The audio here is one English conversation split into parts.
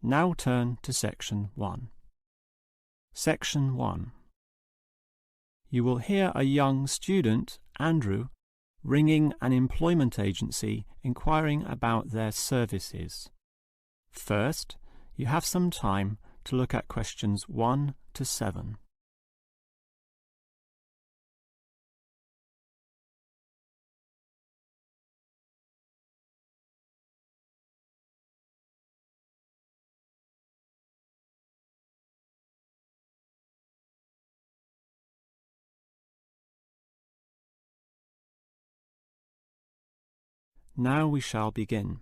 Now turn to Section 1. Section 1. You will hear a young student, Andrew, ringing an employment agency inquiring about their services. First, you have some time to look at questions 1 to 7. Now we shall begin.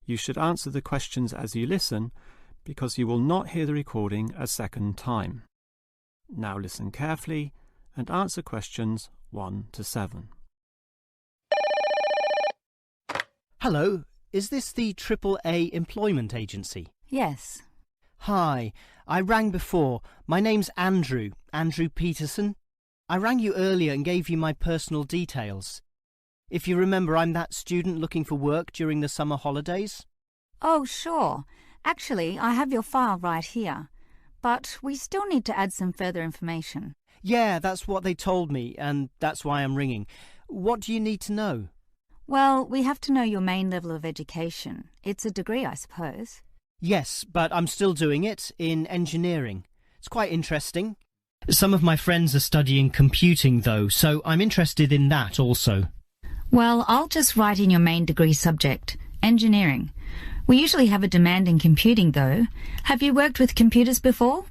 You should answer the questions as you listen, because you will not hear the recording a second time. Now listen carefully and answer questions 1 to 7. Hello, is this the AAA employment agency? Yes. Hi, I rang before. My name's Andrew Peterson. I rang you earlier and gave you my personal details. If you remember, I'm that student looking for work during the summer holidays. Oh, sure. Actually, I have your file right here. But we still need to add some further information. Yeah, that's what they told me, and that's why I'm ringing. What do you need to know? Well, we have to know your main level of education. It's a degree, I suppose. Yes, but I'm still doing it in engineering. It's quite interesting. Some of my friends are studying computing, though, so I'm interested in that also. Well, I'll just write in your main degree subject, engineering. We usually have a demand in computing, though. Have you worked with computers before?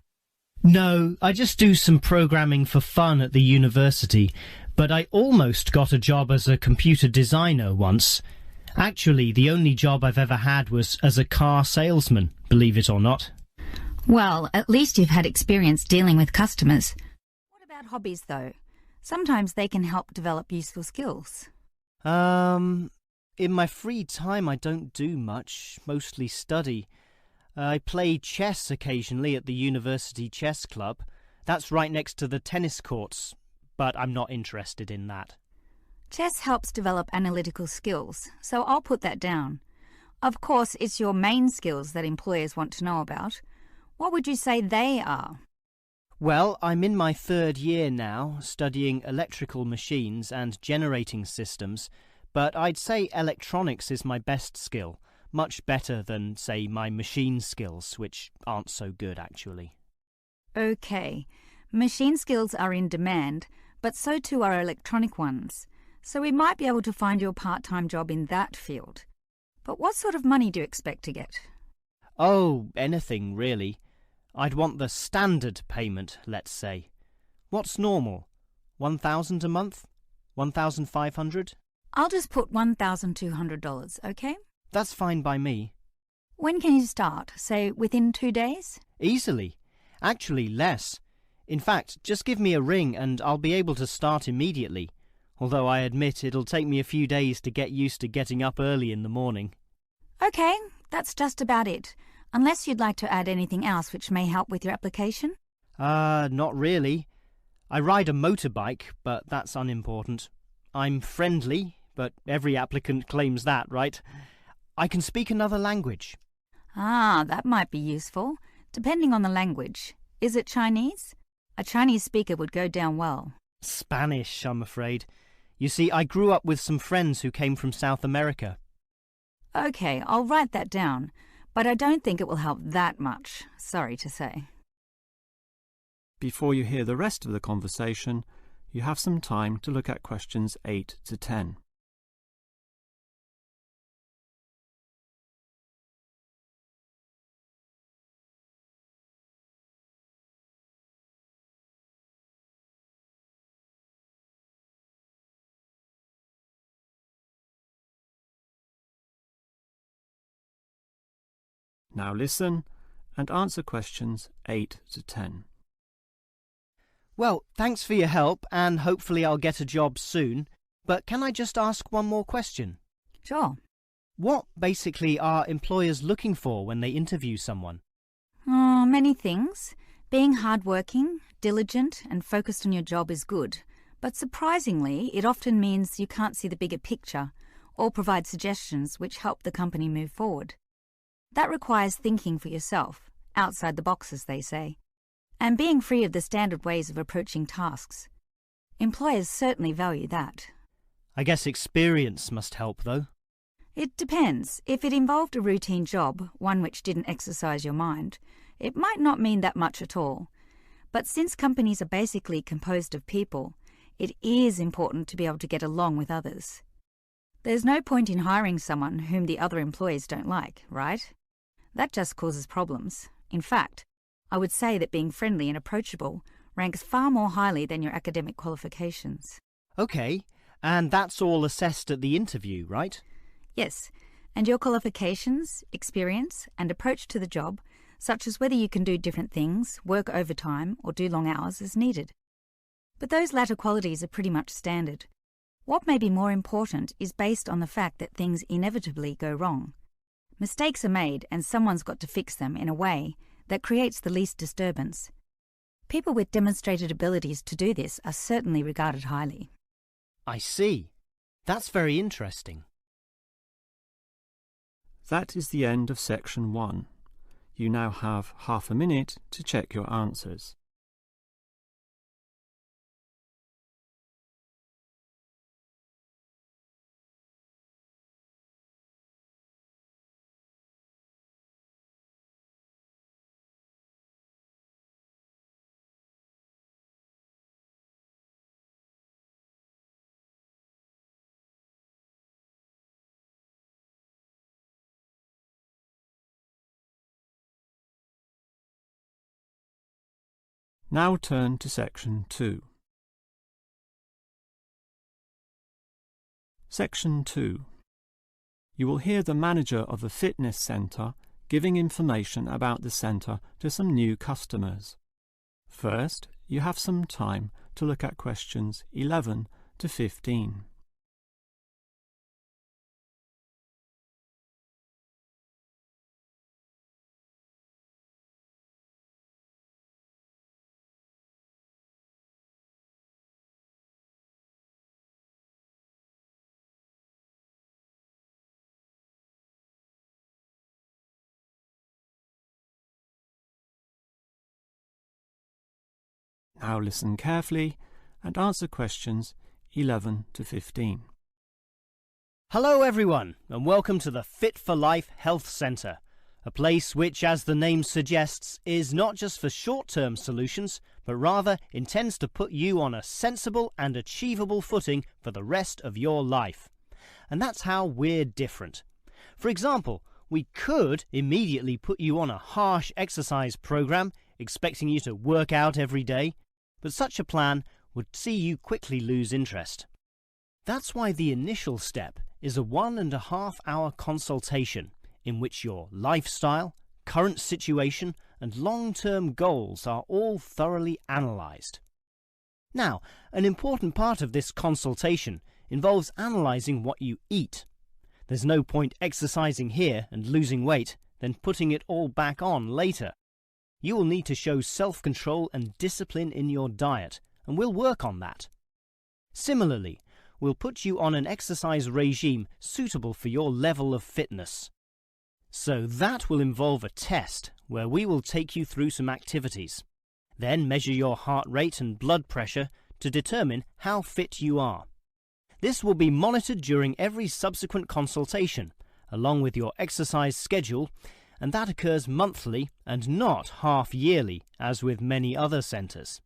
No, I just do some programming for fun at the university, but I almost got a job as a computer designer once. Actually, the only job I've ever had was as a car salesman, believe it or not. Well, at least you've had experience dealing with customers. What about hobbies, though? Sometimes they can help develop useful skills. In my free time I don't do much, mostly study. I play chess occasionally at the university chess club. That's right next to the tennis courts, but I'm not interested in that. Chess helps develop analytical skills, so I'll put that down. Of course, it's your main skills that employers want to know about. What would you say they are? Well, I'm in my 3rd year now, studying electrical machines and generating systems, but I'd say electronics is my best skill, much better than, say, my machine skills, which aren't so good, actually. Okay, machine skills are in demand, but so too are electronic ones, so we might be able to find you a part-time job in that field. But what sort of money do you expect to get? Oh, anything, really. I'd want the standard payment, let's say. What's normal? 1,000 a month? 1,500? I'll just put $1,200, okay? That's fine by me. When can you start? Say, within 2 days? Easily. Actually, less. In fact, just give me a ring and I'll be able to start immediately, although I admit it'll take me a few days to get used to getting up early in the morning. Okay, that's just about it. Unless you'd like to add anything else which may help with your application? Not really. I ride a motorbike, but that's unimportant. I'm friendly, but every applicant claims that, right? I can speak another language. Ah, that might be useful, depending on the language. Is it Chinese? A Chinese speaker would go down well. Spanish, I'm afraid. You see, I grew up with some friends who came from South America. Okay, I'll write that down. But I don't think it will help that much, sorry to say. Before you hear the rest of the conversation, you have some time to look at questions 8 to 10. Now listen and answer questions 8 to 10. Well, thanks for your help, and hopefully I'll get a job soon. But can I just ask one more question? Sure. What basically are employers looking for when they interview someone? Many things. Being hardworking, diligent, and focused on your job is good. But surprisingly, it often means you can't see the bigger picture or provide suggestions which help the company move forward. That requires thinking for yourself, outside the box as they say, and being free of the standard ways of approaching tasks. Employers certainly value that. I guess experience must help, though. It depends. If it involved a routine job, one which didn't exercise your mind, it might not mean that much at all. But since companies are basically composed of people, it is important to be able to get along with others. There's no point in hiring someone whom the other employees don't like, right? That just causes problems. In fact, I would say that being friendly and approachable ranks far more highly than your academic qualifications. OK, and that's all assessed at the interview, right? Yes, and your qualifications, experience, and approach to the job, such as whether you can do different things, work overtime, or do long hours as needed. But those latter qualities are pretty much standard. What may be more important is based on the fact that things inevitably go wrong. Mistakes are made and someone's got to fix them in a way that creates the least disturbance. People with demonstrated abilities to do this are certainly regarded highly. I see. That's very interesting. That is the end of section 1. You now have half a minute to check your answers. Now turn to section 2. Section 2. You will hear the manager of the fitness centre giving information about the centre to some new customers. First, you have some time to look at questions 11 to 15. Now listen carefully and answer questions 11 to 15. Hello everyone, and welcome to the Fit for Life Health Centre, a place which, as the name suggests, is not just for short-term solutions, but rather intends to put you on a sensible and achievable footing for the rest of your life. And that's how we're different. For example, we could immediately put you on a harsh exercise program, expecting you to work out every day, but such a plan would see you quickly lose interest. That's why the initial step is a 1.5-hour consultation in which your lifestyle, current situation, and long-term goals are all thoroughly analysed. Now, an important part of this consultation involves analysing what you eat. There's no point exercising here and losing weight, then putting it all back on later. You will need to show self-control and discipline in your diet, and we'll work on that. Similarly, we'll put you on an exercise regime suitable for your level of fitness. So that will involve a test where we will take you through some activities, then measure your heart rate and blood pressure to determine how fit you are. This will be monitored during every subsequent consultation, along with your exercise schedule, and that occurs monthly and not half-yearly, as with many other centres.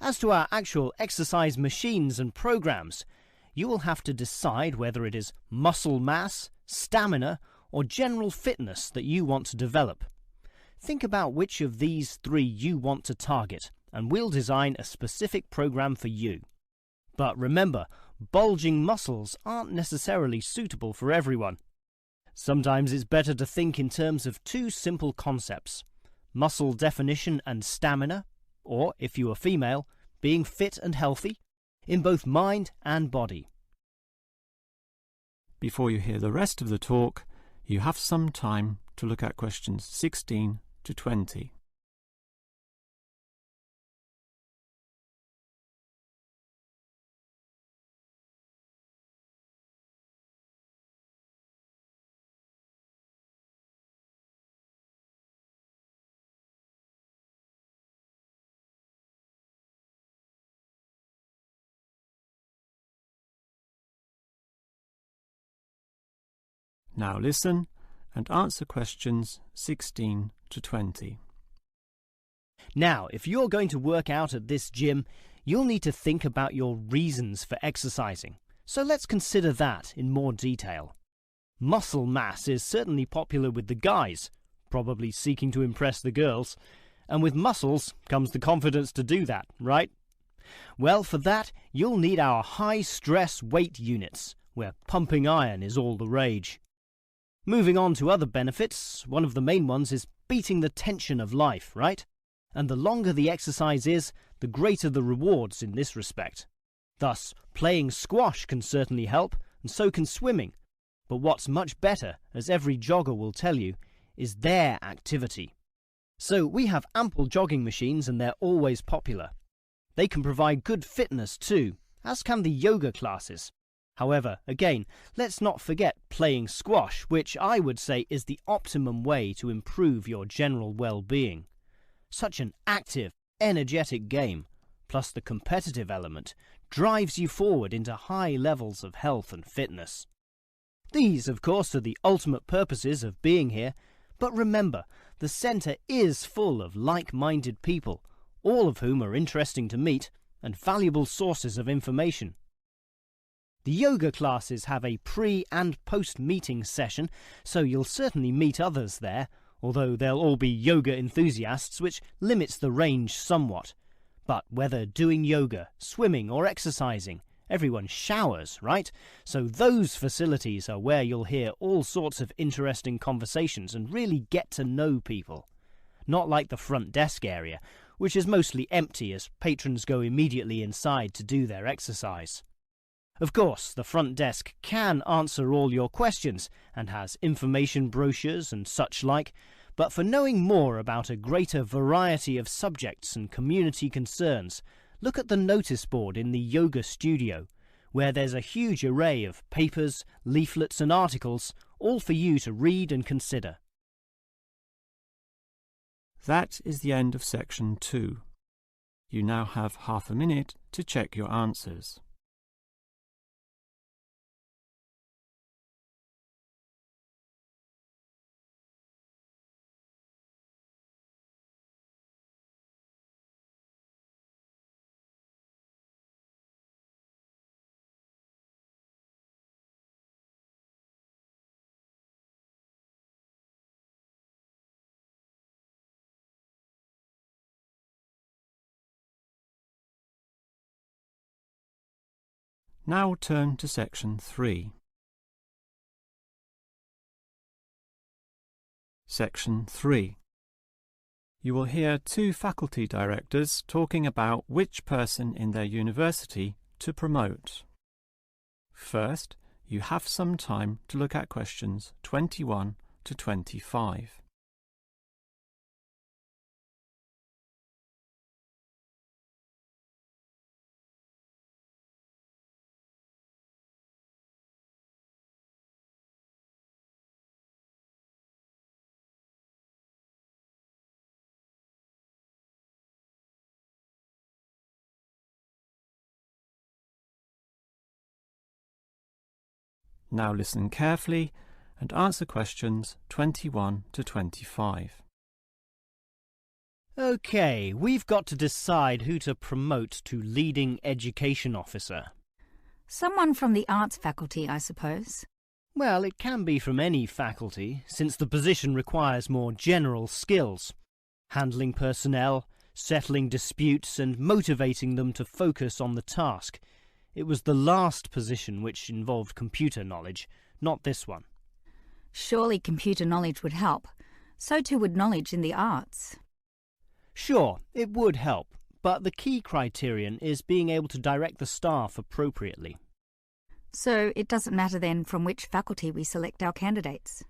As to our actual exercise machines and programs, you will have to decide whether it is muscle mass, stamina, or general fitness that you want to develop. Think about which of these 3 you want to target, and we'll design a specific program for you. But remember, bulging muscles aren't necessarily suitable for everyone. Sometimes it's better to think in terms of 2 simple concepts: muscle definition and stamina, or, if you are female, being fit and healthy, in both mind and body. Before you hear the rest of the talk, you have some time to look at questions 16 to 20. Now listen and answer questions 16 to 20. Now, if you're going to work out at this gym, you'll need to think about your reasons for exercising. So let's consider that in more detail. Muscle mass is certainly popular with the guys, probably seeking to impress the girls. And with muscles comes the confidence to do that, right? Well, for that, you'll need our high-stress weight units, where pumping iron is all the rage. Moving on to other benefits, one of the main ones is beating the tension of life, right? And the longer the exercise is, the greater the rewards in this respect. Thus, playing squash can certainly help, and so can swimming. But what's much better, as every jogger will tell you, is their activity. So we have ample jogging machines and they're always popular. They can provide good fitness too, as can the yoga classes. However, again, let's not forget playing squash, which I would say is the optimum way to improve your general well-being. Such an active, energetic game, plus the competitive element, drives you forward into high levels of health and fitness. These, of course, are the ultimate purposes of being here, but remember, the centre is full of like-minded people, all of whom are interesting to meet and valuable sources of information. The yoga classes have a pre- and post-meeting session, so you'll certainly meet others there, although they'll all be yoga enthusiasts, which limits the range somewhat. But whether doing yoga, swimming or exercising, everyone showers, right? So those facilities are where you'll hear all sorts of interesting conversations and really get to know people. Not like the front desk area, which is mostly empty as patrons go immediately inside to do their exercise. Of course, the front desk can answer all your questions and has information brochures and such like, but for knowing more about a greater variety of subjects and community concerns, look at the notice board in the yoga studio, where there's a huge array of papers, leaflets and articles, all for you to read and consider. That is the end of section 2. You now have half a minute to check your answers. Now turn to section 3. Section 3. You will hear two faculty directors talking about which person in their university to promote. First, you have some time to look at questions 21 to 25. Now listen carefully and answer questions 21 to 25. Okay, we've got to decide who to promote to leading education officer. Someone from the arts faculty, I suppose. Well, it can be from any faculty, since the position requires more general skills. Handling personnel, settling disputes and motivating them to focus on the task. It was the last position which involved computer knowledge, not this one. Surely computer knowledge would help. So too would knowledge in the arts. Sure, it would help, but the key criterion is being able to direct the staff appropriately. So it doesn't matter then from which faculty we select our candidates?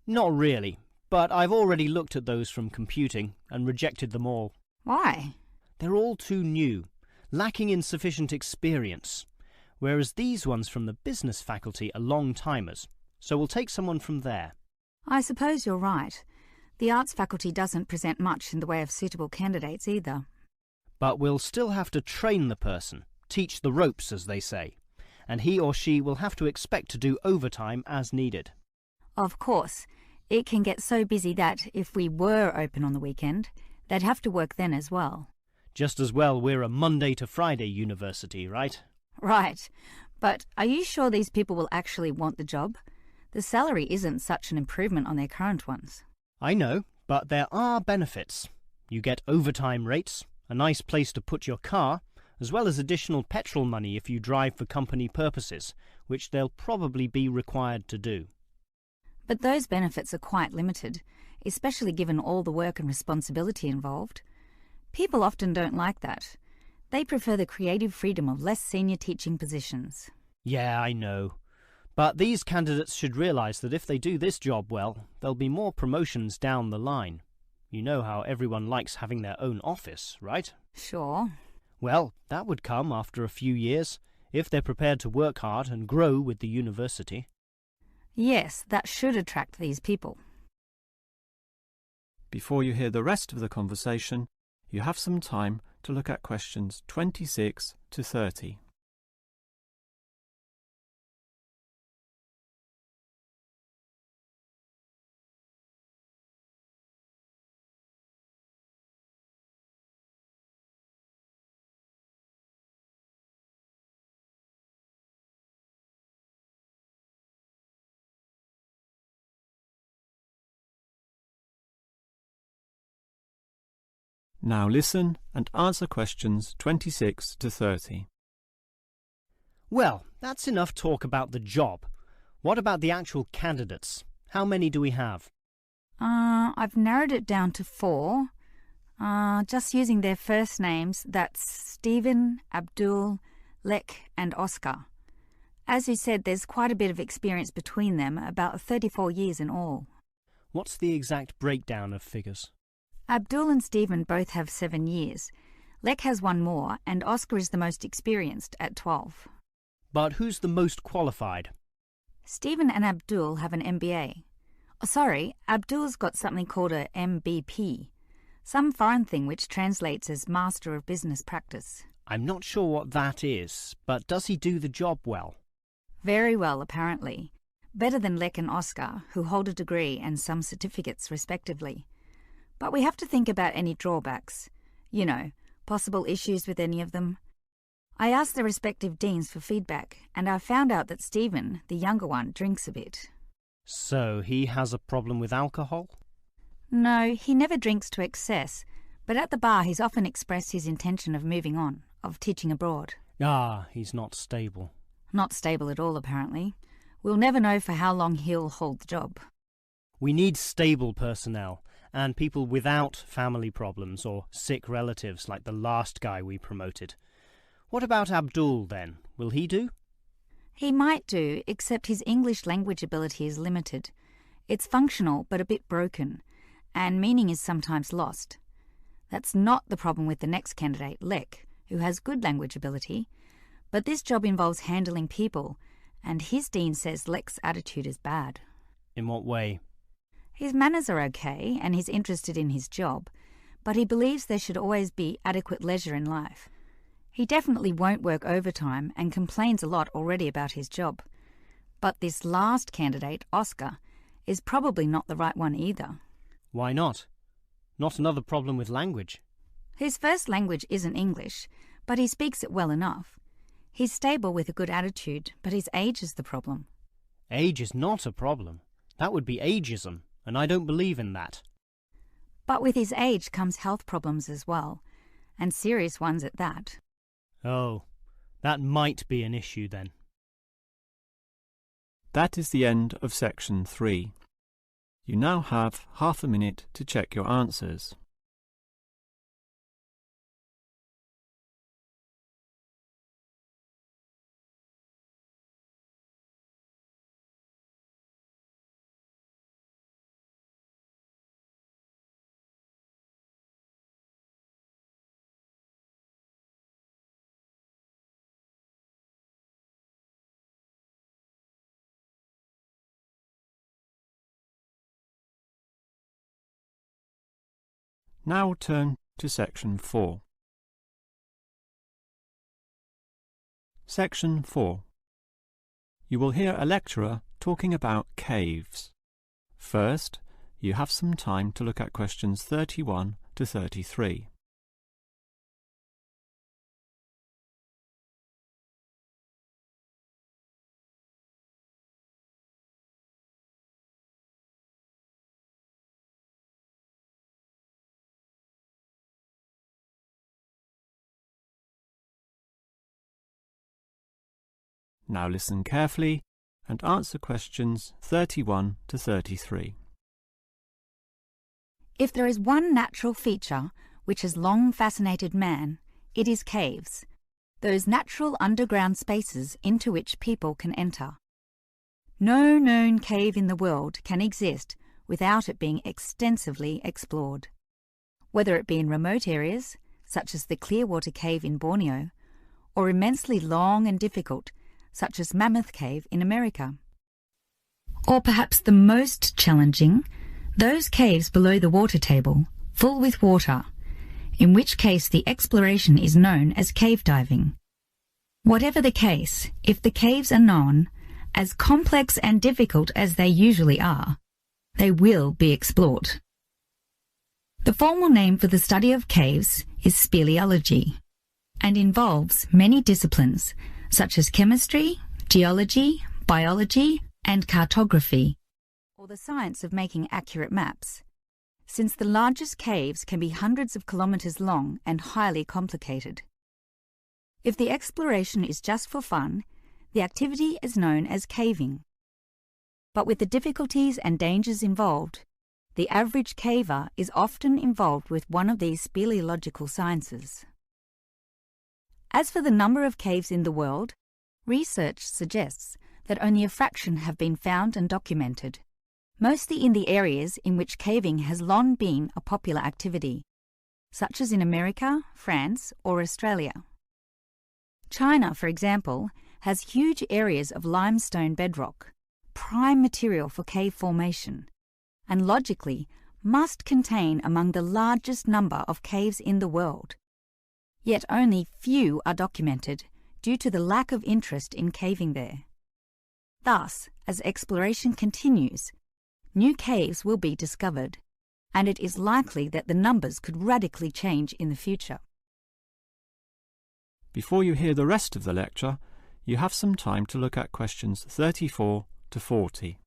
Not really, but I've already looked at those from computing and rejected them all. Why? They're all too new, lacking in sufficient experience, whereas these ones from the business faculty are long-timers, so we'll take someone from there. I suppose you're right. The arts faculty doesn't present much in the way of suitable candidates either. But we'll still have to train the person, teach the ropes, as they say, and he or she will have to expect to do overtime as needed. Of course, it can get so busy that if we were open on the weekend, they'd have to work then as well. Just as well we're a Monday to Friday university, right? Right. But are you sure these people will actually want the job? The salary isn't such an improvement on their current ones. I know, but there are benefits. You get overtime rates, a nice place to put your car, as well as additional petrol money if you drive for company purposes, which they'll probably be required to do. But those benefits are quite limited, especially given all the work and responsibility involved. People often don't like that. They prefer the creative freedom of less senior teaching positions. Yeah, I know. But these candidates should realise that if they do this job well, there'll be more promotions down the line. You know how everyone likes having their own office, right? Sure. Well, that would come after a few years, if they're prepared to work hard and grow with the university. Yes, that should attract these people. Before you hear the rest of the conversation, you have some time to look at questions 26 to 30. Now listen and answer questions 26 to 30. Well, that's enough talk about the job. What about the actual candidates? How many do we have? I've narrowed it down to 4. Just using their first names, that's Stephen, Abdul, Lek and Oscar. As you said, there's quite a bit of experience between them, about 34 years in all. What's the exact breakdown of figures? Abdul and Stephen both have 7 years. Lek has 1 more, and Oscar is the most experienced at 12. But who's the most qualified? Stephen and Abdul have an MBA. Oh, sorry, Abdul's got something called a MBP, some foreign thing which translates as Master of Business Practice. I'm not sure what that is, but does he do the job well? Very well, apparently. Better than Lek and Oscar, who hold a degree and some certificates respectively. But we have to think about any drawbacks. You know, possible issues with any of them. I asked their respective deans for feedback, and I found out that Stephen, the younger one, drinks a bit. So he has a problem with alcohol? No, he never drinks to excess, but at the bar he's often expressed his intention of moving on, of teaching abroad. Ah, he's not stable. Not stable at all, apparently. We'll never know for how long he'll hold the job. We need stable personnel, and people without family problems or sick relatives like the last guy we promoted. What about Abdul, then? Will he do? He might do, except his English language ability is limited. It's functional, but a bit broken, and meaning is sometimes lost. That's not the problem with the next candidate, Lek, who has good language ability, but this job involves handling people, and his dean says Lek's attitude is bad. In what way? His manners are okay, and he's interested in his job, but he believes there should always be adequate leisure in life. He definitely won't work overtime and complains a lot already about his job. But this last candidate, Oscar, is probably not the right one either. Why not? Not another problem with language. His first language isn't English, but he speaks it well enough. He's stable with a good attitude, but his age is the problem. Age is not a problem. That would be ageism, and I don't believe in that. But with his age comes health problems as well, and serious ones at that. Oh, that might be an issue then. That is the end of section 3. You now have half a minute to check your answers. Now turn to section 4. Section 4. You will hear a lecturer talking about caves. First, you have some time to look at questions 31 to 33. Now listen carefully and answer questions 31 to 33. If there is one natural feature which has long fascinated man, it is caves, those natural underground spaces into which people can enter. No known cave in the world can exist without it being extensively explored. Whether it be in remote areas, such as the Clearwater Cave in Borneo, or immensely long and difficult, such as Mammoth Cave in America. Or perhaps the most challenging, those caves below the water table, full with water, in which case the exploration is known as cave diving. Whatever the case, if the caves are known, as complex and difficult as they usually are, they will be explored. The formal name for the study of caves is speleology, and involves many disciplines such as chemistry, geology, biology, and cartography, or the science of making accurate maps, since the largest caves can be hundreds of kilometres long and highly complicated. If the exploration is just for fun, the activity is known as caving. But with the difficulties and dangers involved, the average caver is often involved with one of these speleological sciences. As for the number of caves in the world, research suggests that only a fraction have been found and documented, mostly in the areas in which caving has long been a popular activity, such as in America, France, or Australia. China, for example, has huge areas of limestone bedrock, prime material for cave formation, and logically must contain among the largest number of caves in the world. Yet only few are documented due to the lack of interest in caving there. Thus, as exploration continues, new caves will be discovered, and it is likely that the numbers could radically change in the future. Before you hear the rest of the lecture, you have some time to look at questions 34 to 40.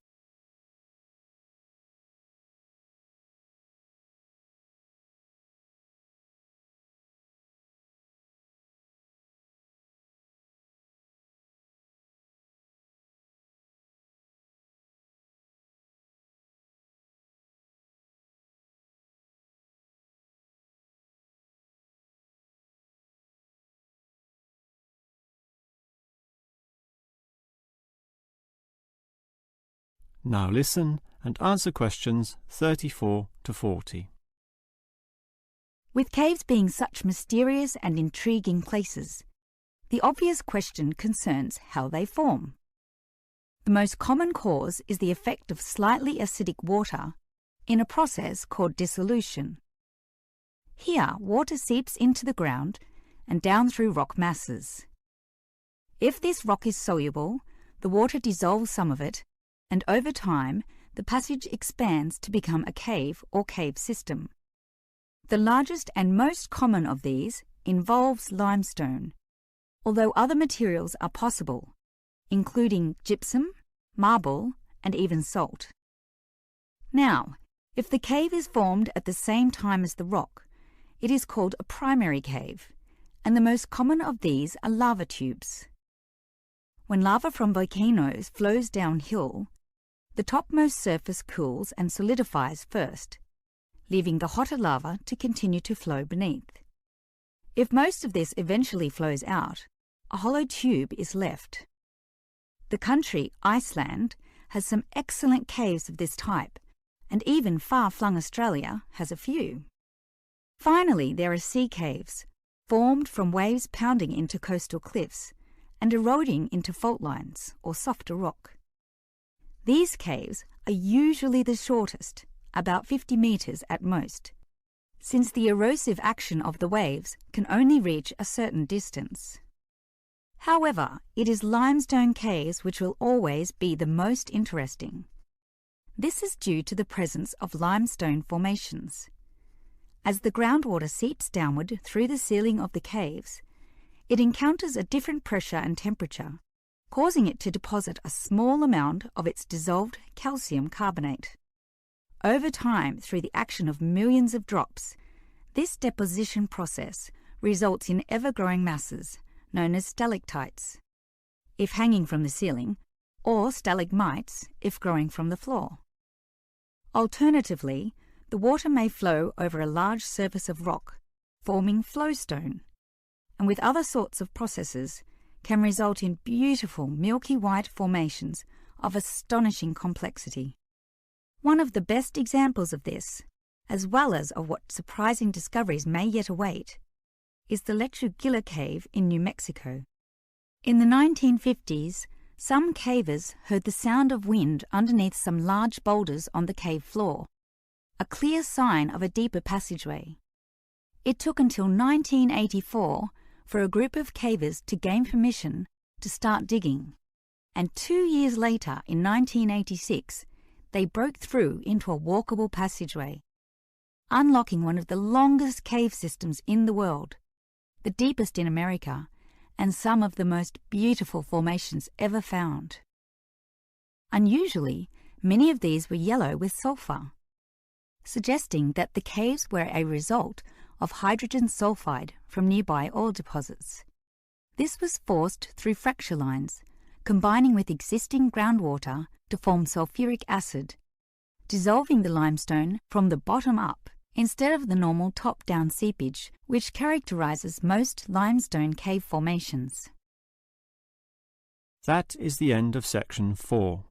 Now listen and answer questions 34 to 40. With caves being such mysterious and intriguing places, the obvious question concerns how they form. The most common cause is the effect of slightly acidic water in a process called dissolution. Here, water seeps into the ground and down through rock masses. If this rock is soluble, the water dissolves some of it, and over time, the passage expands to become a cave or cave system. The largest and most common of these involves limestone, although other materials are possible, including gypsum, marble, and even salt. Now, if the cave is formed at the same time as the rock, it is called a primary cave, and the most common of these are lava tubes. When lava from volcanoes flows downhill, the topmost surface cools and solidifies first, leaving the hotter lava to continue to flow beneath. If most of this eventually flows out, a hollow tube is left. The country, Iceland, has some excellent caves of this type, and even far-flung Australia has a few. Finally, there are sea caves, formed from waves pounding into coastal cliffs and eroding into fault lines or softer rock. These caves are usually the shortest, about 50 metres at most, since the erosive action of the waves can only reach a certain distance. However, it is limestone caves which will always be the most interesting. This is due to the presence of limestone formations. As the groundwater seeps downward through the ceiling of the caves, it encounters a different pressure and temperature, causing it to deposit a small amount of its dissolved calcium carbonate. Over time, through the action of millions of drops, this deposition process results in ever-growing masses, known as stalactites, if hanging from the ceiling, or stalagmites, if growing from the floor. Alternatively, the water may flow over a large surface of rock, forming flowstone, and with other sorts of processes, can result in beautiful milky white formations of astonishing complexity. One of the best examples of this, as well as of what surprising discoveries may yet await, is the Lechuguilla Cave in New Mexico. In the 1950s, some cavers heard the sound of wind underneath some large boulders on the cave floor, a clear sign of a deeper passageway. It took until 1984 for a group of cavers to gain permission to start digging, and 2 years later, in 1986, they broke through into a walkable passageway, unlocking one of the longest cave systems in the world, the deepest in America, and some of the most beautiful formations ever found. Unusually, many of these were yellow with sulfur, suggesting that the caves were a result of hydrogen sulfide from nearby oil deposits. This was forced through fracture lines, combining with existing groundwater to form sulfuric acid, dissolving the limestone from the bottom up instead of the normal top-down seepage which characterizes most limestone cave formations. That is the end of section 4.